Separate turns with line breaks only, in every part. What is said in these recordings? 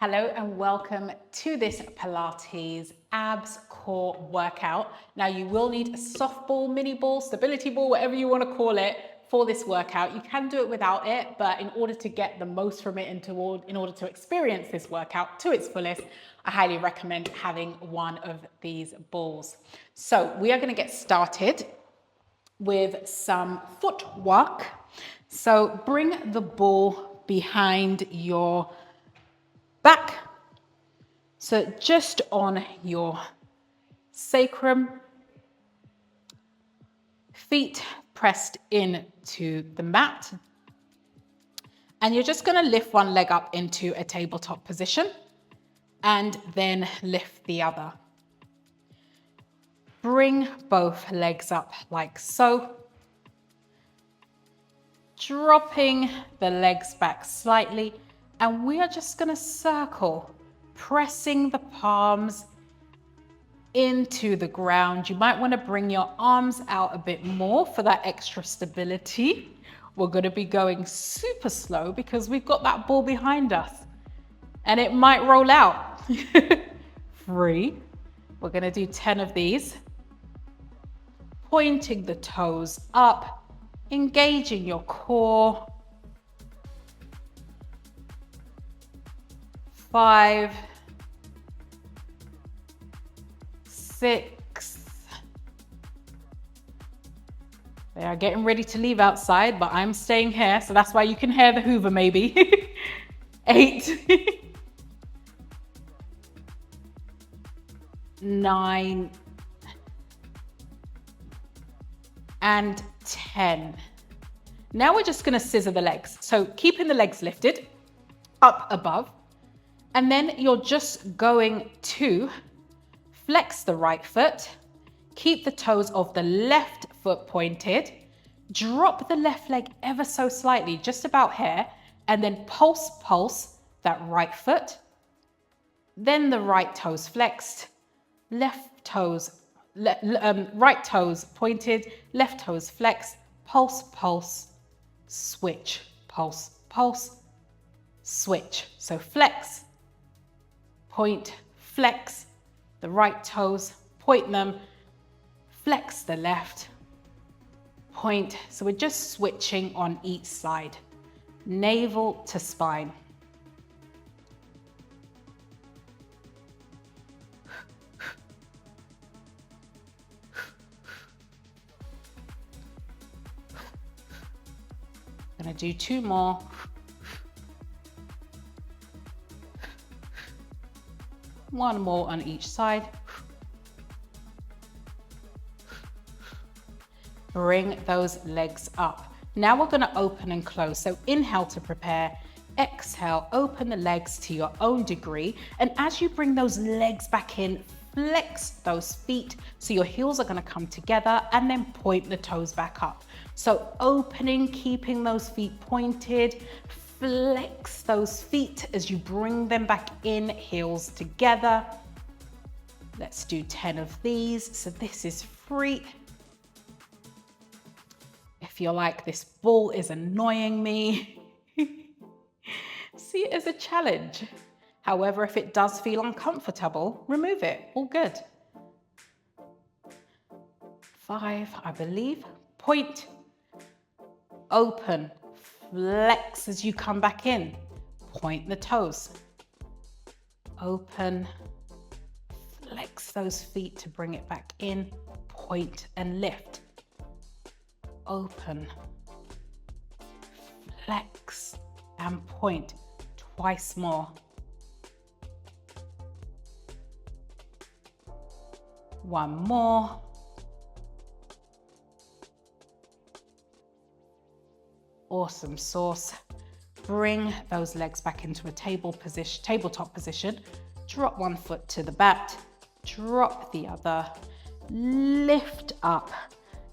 Hello and welcome to this Pilates abs core workout. Now you will need a soft ball, mini ball, stability ball, whatever you want to call it for this workout. You can do it without it, but in order to get the most from it and in order to experience this workout to its fullest, I highly recommend having one of these balls. So we are going to get started with some footwork. So bring the ball behind your back, so just on your sacrum, feet pressed into the mat, and you're just going to lift one leg up into a tabletop position and then lift the other. Bring both legs up like so, dropping the legs back slightly. And we are just going to circle, pressing the palms into the ground. You might want to bring your arms out a bit more for that extra stability. We're going to be going super slow because we've got that ball behind us and it might roll out. 3. We're going to do 10 of these. Pointing the toes up, engaging your core. 5, 6. They are getting ready to leave outside, but I'm staying here, so that's why you can hear the Hoover maybe. 8, 9, and 10. Now we're just going to scissor the legs. So keeping the legs lifted up above. And then you're just going to flex the right foot, keep the toes of the left foot pointed, drop the left leg ever so slightly, just about here, and then pulse that right foot. Then the right toes flexed, right toes pointed, left toes flexed, pulse, switch, pulse, switch. So flex, point, flex, the right toes, point them, flex the left, point. So we're just switching on each side, navel to spine. Gonna do 2 more. One more on each side. Bring those legs up. Now we're going to open and close. So inhale to prepare. Exhale, open the legs to your own degree. And as you bring those legs back in, flex those feet. So your heels are going to come together and then point the toes back up. So opening, keeping those feet pointed. Flex those feet as you bring them back in, heels together. Let's do 10 of these. So this is free. If you're like, this ball is annoying me, see it as a challenge. However, if it does feel uncomfortable, remove it. All good. 5, I believe. Point, open. Flex as you come back in. Point the toes. Open. Flex those feet to bring it back in. Point and lift. Open. Flex and point. Twice more. One more. Awesome sauce. Bring those legs back into a tabletop position. Drop one foot to the mat, drop the other, lift up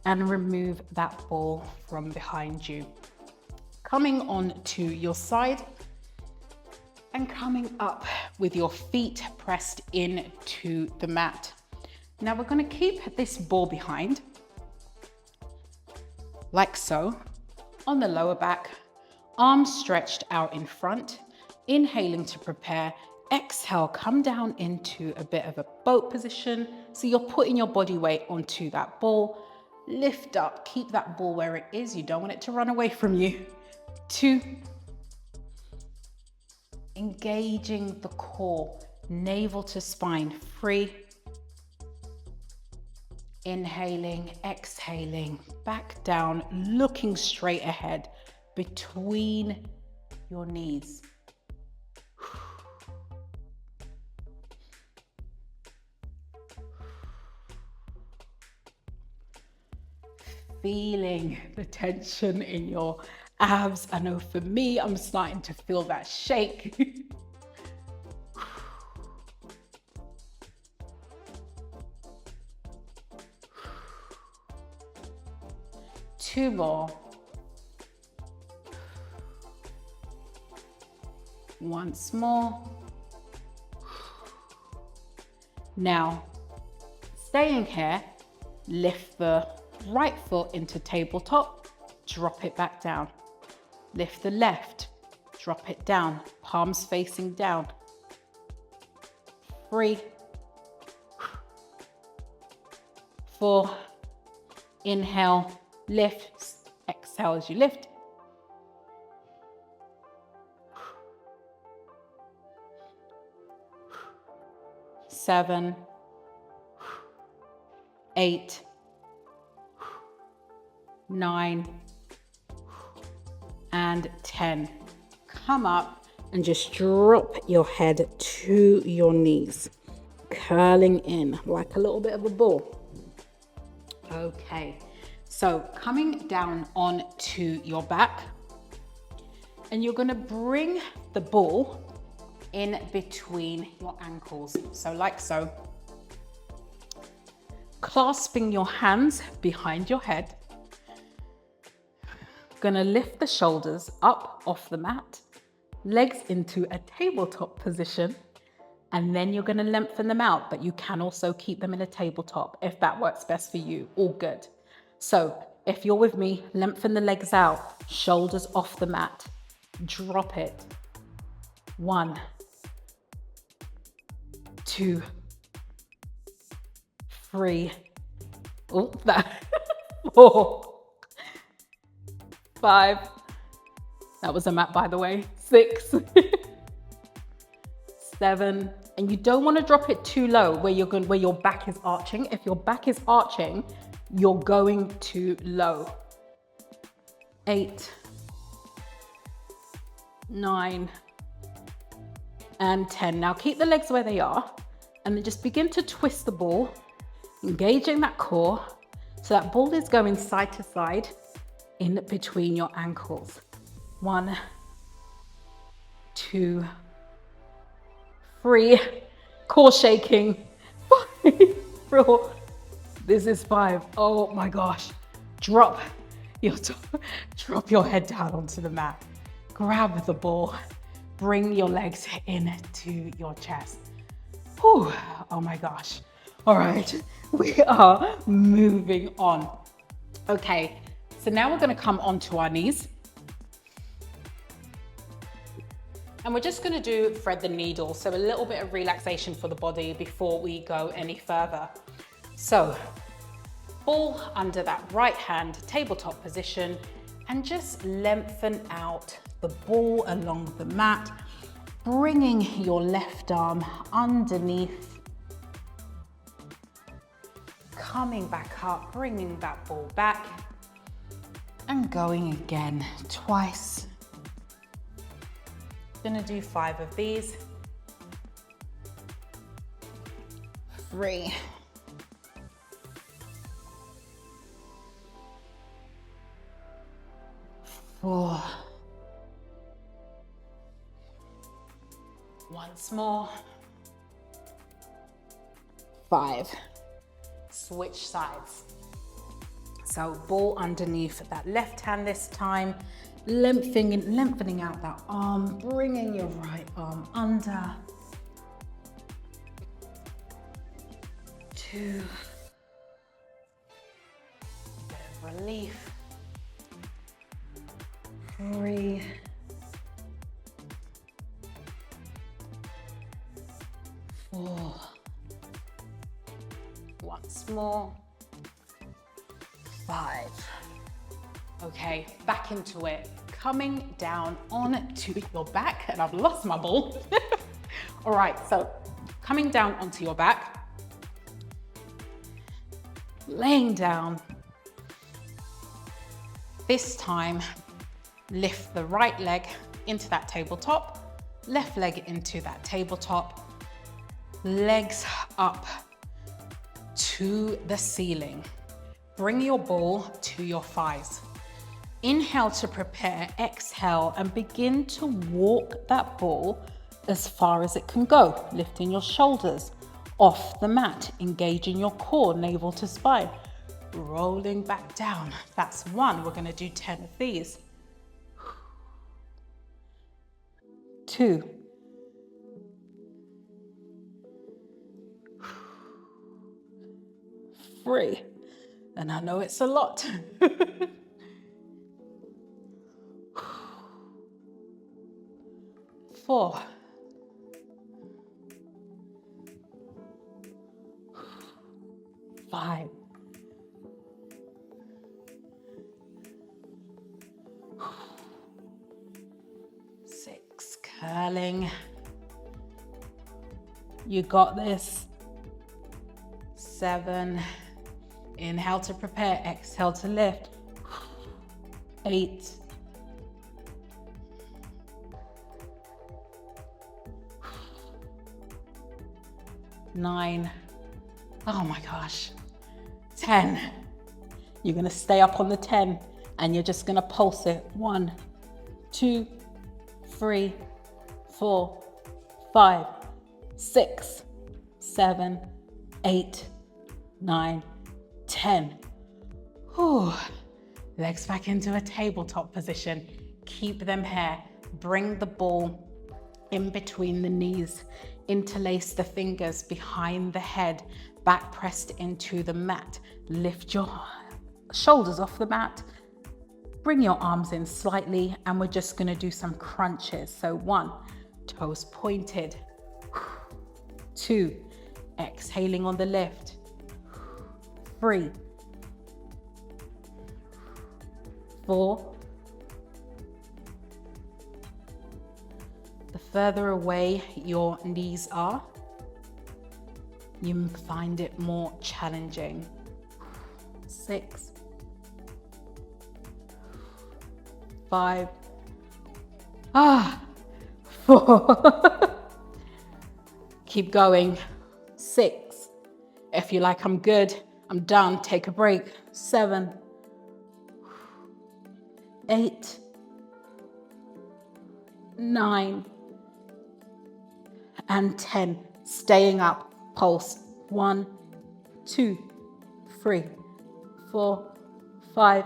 and remove that ball from behind you. Coming on to your side and coming up with your feet pressed into the mat. Now we're going to keep this ball behind, like so. On the lower back, arms stretched out in front, inhaling to prepare, Exhale, come down into a bit of a boat position. So you're putting your body weight onto that ball. Lift up, keep that ball where it is. You don't want it to run away from you. 2. Engaging the core, navel to spine. 3. Inhaling, exhaling, back down, looking straight ahead between your knees. Feeling the tension in your abs. I know for me, I'm starting to feel that shake. 2 more. Once more. Now, staying here, lift the right foot into tabletop, drop it back down. Lift the left, drop it down, palms facing down. 3, 4, inhale, lift, exhale as you lift. 7, 8, 9, and 10. Come up and just drop your head to your knees, curling in like a little bit of a ball. Okay, so coming down onto your back, and you're gonna bring the ball in between your ankles. So like so. Clasping your hands behind your head. Gonna lift the shoulders up off the mat, legs into a tabletop position, and then you're gonna lengthen them out, but you can also keep them in a tabletop if that works best for you, all good. So if you're with me, lengthen the legs out, shoulders off the mat, drop it. 1, 2, 3, 4, 5, that was a mat by the way, 6, 7, and you don't want to drop it too low where your back is arching. If your back is arching, you're going too low. 8, 9, and 10. Now keep the legs where they are, and then just begin to twist the ball, engaging that core, so that ball is going side to side in between your ankles. 1, 2, 3, core shaking. 5, 4, this is 5. Oh my gosh. Drop your head down onto the mat. Grab the ball, bring your legs into your chest. Whew. Oh my gosh. All right, we are moving on. Okay, so now we're gonna come onto our knees. And we're just gonna do thread the needle, so a little bit of relaxation for the body before we go any further. So, ball under that right hand, tabletop position, and just lengthen out the ball along the mat, bringing your left arm underneath, coming back up, bringing that ball back, and going again twice. Gonna do 5 of these. 3. 4. Once more. 5. Switch sides. So ball underneath that left hand this time, lengthening out that arm, bringing your right arm under. 2. Bit of relief. 3. 4. Once more. 5. Okay, back into it. Coming down onto your back, and I've lost my ball. All right, so coming down onto your back, laying down. This time, lift the right leg into that tabletop, left leg into that tabletop, legs up to the ceiling. Bring your ball to your thighs. Inhale to prepare, exhale, and begin to walk that ball as far as it can go, lifting your shoulders off the mat, engaging your core, navel to spine, rolling back down. That's 1. We're gonna do 10 of these. 2. 3. And I know it's a lot. 4. 5. 6. Curling. You got this. 7. Inhale to prepare, exhale to lift. 8. 9. Oh my gosh. 10. You're gonna stay up on the 10 and you're just gonna pulse it. 1, 2, 3, 4, 5, 6, 7, 8, 9, 10. Whew. Legs back into a tabletop position. Keep them here. Bring the ball in between the knees. Interlace the fingers behind the head. Back pressed into the mat. Lift your shoulders off the mat. Bring your arms in slightly, and we're just gonna do some crunches. So 1, toes pointed. 2, exhaling on the lift. 3, 4. The further away your knees are, you find it more challenging. 6, 5, 4. Keep going. 6. If you're like, I'm good, I'm done, take a break. 7, 8, 9, and 10. Staying up, pulse. 1, 2, 3, 4, 5,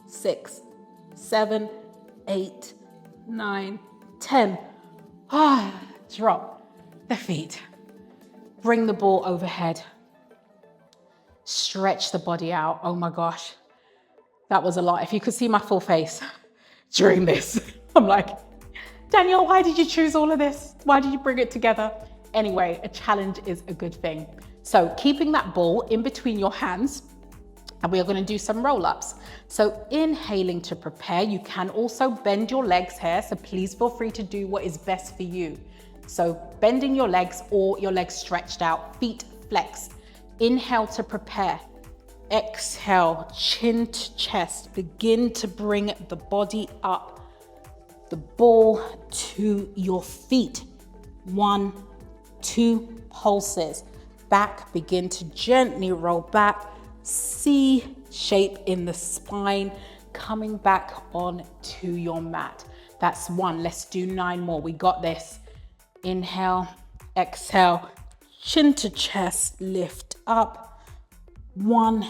6, 7, 8, 9, 10. Drop the feet. Bring the ball overhead. Stretch the body out. Oh my gosh, that was a lot. If you could see my full face during this, I'm like, Danielle, why did you choose all of this? Why did you bring it together? Anyway, a challenge is a good thing. So keeping that ball in between your hands, and we are going to do some roll-ups. So inhaling to prepare, you can also bend your legs here. So please feel free to do what is best for you. So bending your legs or your legs stretched out, feet flexed. Inhale to prepare. Exhale, chin to chest. Begin to bring the body up. The ball to your feet. 1, 2 pulses. Back, begin to gently roll back. C shape in the spine, coming back on to your mat. That's 1. Let's do 9 more. We got this. Inhale, exhale, chin to chest, lift up. 1,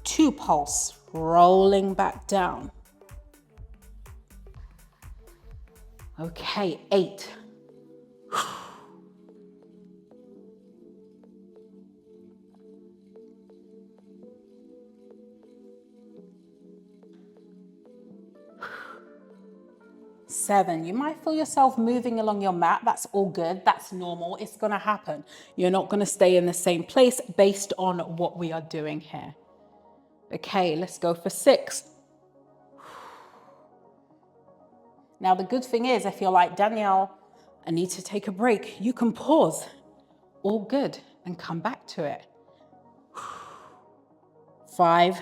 2 pulse, rolling back down. Okay, 8. 7. You might feel yourself moving along your mat. That's all good. That's normal. It's going to happen. You're not going to stay in the same place based on what we are doing here. Okay, let's go for 6. Now, the good thing is, if you're like, Danielle, I need to take a break, you can pause. All good. And come back to it. 5.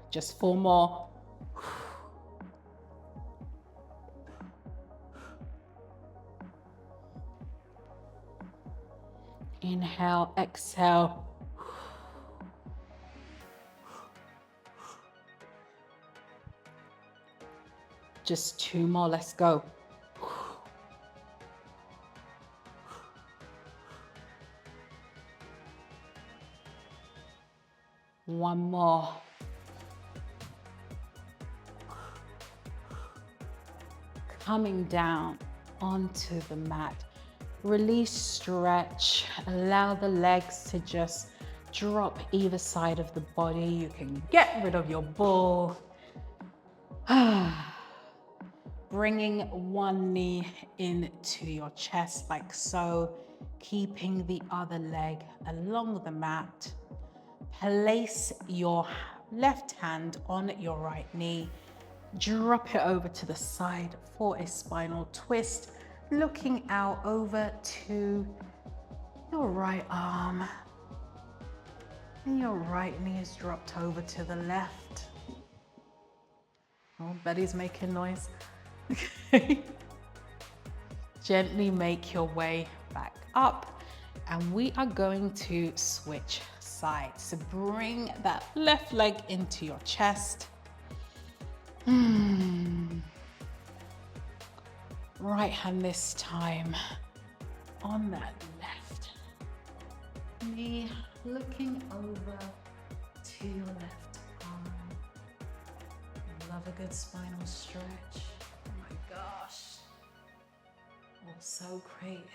Just 4 more. Inhale, exhale. Just 2 more, let's go. One more. Coming down onto the mat. Release, stretch, allow the legs to just drop either side of the body. You can get rid of your ball. Bringing one knee into your chest like so, keeping the other leg along the mat. Place your left hand on your right knee. Drop it over to the side for a spinal twist, looking out over to your right arm. And your right knee is dropped over to the left. Oh, Betty's making noise. Gently make your way back up, and we are going to switch sides. So bring that left leg into your chest. Right hand this time on that left knee, looking over to your left arm. Love a good spinal stretch. Oh my gosh. Also great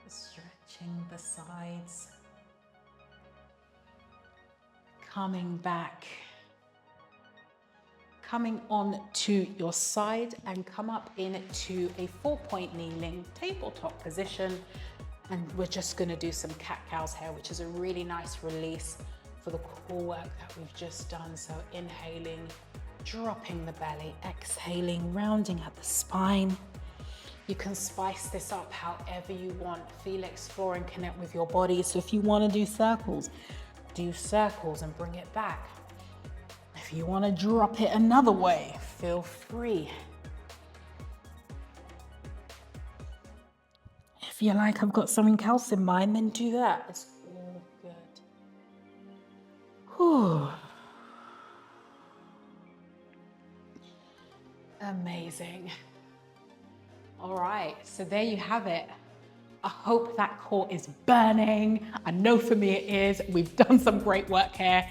for stretching the sides. Coming back. Coming on to your side and come up into a 4-point kneeling tabletop position. And we're just gonna do some cat-cows here, which is a really nice release for the core work that we've just done. So inhaling, dropping the belly, exhaling, rounding at the spine. You can spice this up however you want. Feel, explore, and connect with your body. So if you wanna do circles and bring it back. If you want to drop it another way, feel free. If you're like, I've got something else in mind, then do that. It's all good. Whew. Amazing. All right, so there you have it. I hope that core is burning. I know for me it is. We've done some great work here.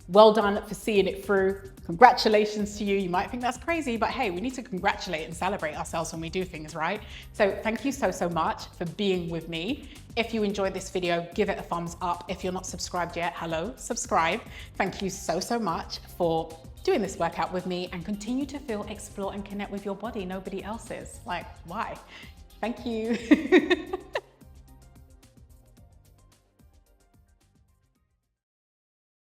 Well done for seeing it through. Congratulations to you. You might think that's crazy, but hey, we need to congratulate and celebrate ourselves when we do things, right? So thank you so much for being with me. If you enjoyed this video, give it a thumbs up. If you're not subscribed yet, hello, subscribe. Thank you so much for doing this workout with me, and continue to feel, explore, and connect with your body. Nobody else is. Like, why? Thank you.